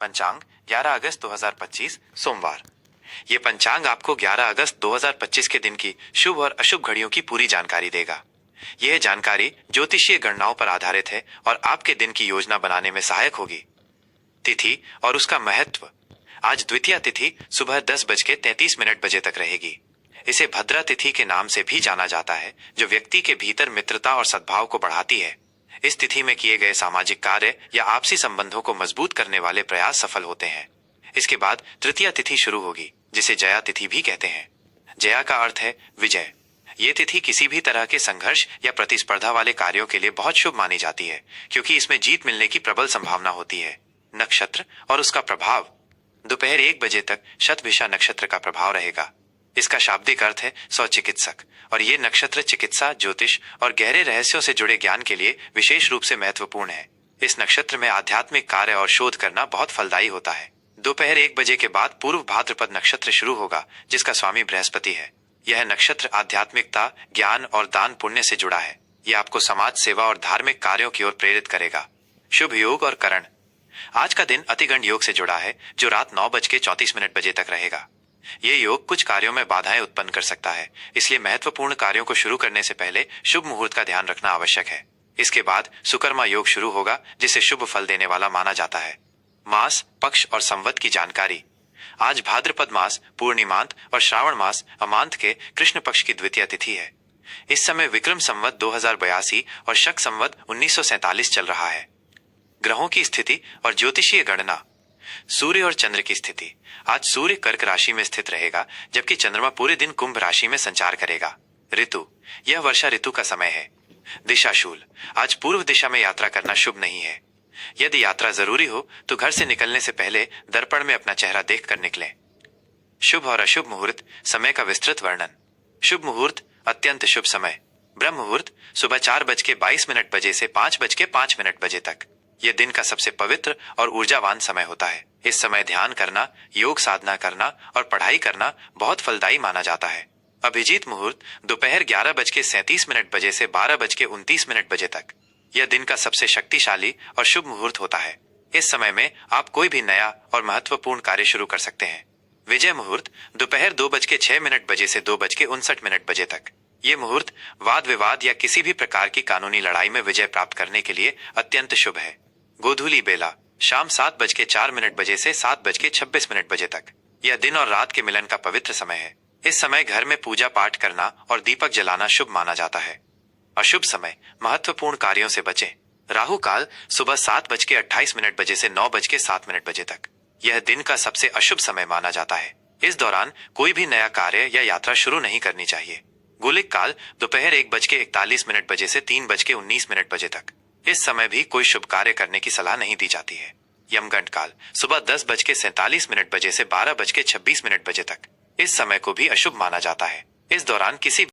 पंचांग 11 अगस्त 2025 सोमवार। ये पंचांग आपको 11 अगस्त 2025 के दिन की शुभ और अशुभ घड़ियों की पूरी जानकारी देगा। यह जानकारी ज्योतिषीय गणनाओं पर आधारित है और आपके दिन की योजना बनाने में सहायक होगी। तिथि और उसका महत्व। आज द्वितीया तिथि सुबह 10:33 बजे तक रहेगी। इसे भद्रा तिथि के नाम से भी जाना जाता है, जो व्यक्ति के भीतर मित्रता और सद्भाव को बढ़ाती है। इस तिथि में किए गए सामाजिक कार्य या आपसी संबंधों को मजबूत करने वाले प्रयास सफल होते हैं। इसके बाद तृतीया तिथि शुरू होगी, जिसे जया तिथि भी कहते हैं। जया का अर्थ है विजय। ये तिथि किसी भी तरह के संघर्ष या प्रतिस्पर्धा वाले कार्यों के लिए बहुत शुभ मानी जाती है, क्योंकि इसमें जीत मिलने की प्रबल संभावना होती है। नक्षत्र और उसका प्रभाव। दोपहर 1 बजे तक शतभिषा नक्षत्र का प्रभाव रहेगा। इसका शाब्दिक अर्थ है स्वचिकित्सक, और ये नक्षत्र चिकित्सा, ज्योतिष और गहरे रहस्यों से जुड़े ज्ञान के लिए विशेष रूप से महत्वपूर्ण है। इस नक्षत्र में आध्यात्मिक कार्य और शोध करना बहुत फलदायी होता है। दोपहर 1 बजे के बाद पूर्व भाद्रपद नक्षत्र शुरू होगा, जिसका स्वामी बृहस्पति है। यह नक्षत्र आध्यात्मिकता, ज्ञान और दान पुण्य से जुड़ा है। यह आपको समाज सेवा और धार्मिक कार्यों की ओर प्रेरित करेगा। शुभ योग और करण। आज का दिन अतिगंड योग से जुड़ा है, जो रात 9:34 बजे तक रहेगा। ये योग कुछ कार्यों में बाधाएं उत्पन्न कर सकता है, इसलिए महत्वपूर्ण कार्यों को शुरू करने से पहले शुभ मुहूर्त का ध्यान रखना आवश्यक है। इसके बाद सुकर्मा योग शुरू होगा, जिसे शुभ फल देने वाला माना जाता है। मास, पक्ष और संवत की जानकारी। आज भाद्रपद मास, पूर्णिमांत और श्रावण मास अमांत के कृष्ण पक्ष की द्वितीय तिथि है। इस समय विक्रम संवत 2082 और शक संवत 1947 चल रहा है। ग्रहों की स्थिति और ज्योतिषीय गणना। सूर्य और चंद्र की स्थिति। आज सूर्य कर्क राशि में स्थित रहेगा, जबकि चंद्रमा पूरे दिन कुंभ राशि में संचार करेगा। ऋतु, यह वर्षा ऋतु का समय है। दिशाशूल, आज पूर्व दिशा में यात्रा करना शुभ नहीं है। यदि यात्रा जरूरी हो तो घर से निकलने से पहले दर्पण में अपना चेहरा देखकर निकलें। शुभ और अशुभ मुहूर्त, समय का विस्तृत वर्णन। शुभ मुहूर्त, अत्यंत शुभ समय। ब्रह्म मुहूर्त सुबह 4:22 बजे से 5:05 बजे तक। यह दिन का सबसे पवित्र और ऊर्जावान समय होता है। इस समय ध्यान करना, योग साधना करना और पढ़ाई करना बहुत फलदायी माना जाता है। अभिजीत मुहूर्त दोपहर 11:37 बजे से 12:29 बजे तक। यह दिन का सबसे शक्तिशाली और शुभ मुहूर्त होता है। इस समय में आप कोई भी नया और महत्वपूर्ण कार्य शुरू कर सकते हैं। विजय मुहूर्त दोपहर 2:06 बजे से 2:59 बजे तक। ये मुहूर्त वाद विवाद या किसी भी प्रकार की कानूनी लड़ाई में विजय प्राप्त करने के लिए अत्यंत शुभ है। गोधूली बेला शाम 7:04 बजे से 7:26 बजे तक। यह दिन और रात के मिलन का पवित्र समय है। इस समय घर में पूजा पाठ करना और दीपक जलाना शुभ माना जाता है। अशुभ समय, महत्वपूर्ण कार्यों से बचें। राहु काल सुबह 7:28 बजे से 9:07 बजे तक। यह दिन का सबसे अशुभ समय माना जाता है। इस दौरान कोई भी नया कार्य या यात्रा शुरू नहीं करनी चाहिए। गुलिक काल दोपहर 1:41 बजे से 3:19 बजे तक। इस समय भी कोई शुभ कार्य करने की सलाह नहीं दी जाती है। यमगंड काल सुबह 10:47 बजे से 12:26 बजे तक। इस समय को भी अशुभ माना जाता है। इस दौरान किसी